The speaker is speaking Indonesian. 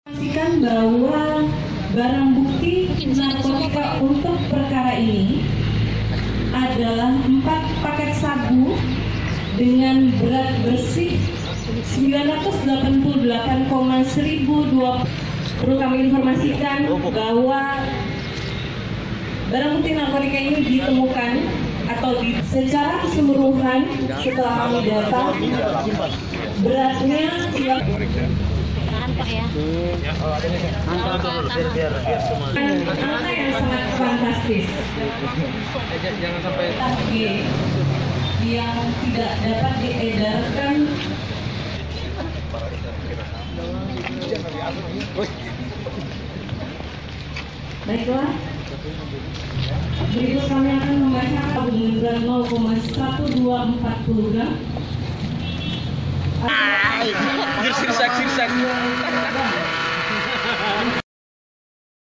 Pastikan bahwa barang bukti narkotika untuk perkara ini adalah 4 paket sabu dengan berat bersih 988,1020. Perlu kami informasikan bahwa barang bukti narkotika ini ditemukan atau secara keseluruhan setelah kami data beratnya angka yang sangat fantastis. Jangan sampai yang tidak dapat diedarkan. Baiklah, berikut kami akan membacakan dengan 0,1240 gram. sirsak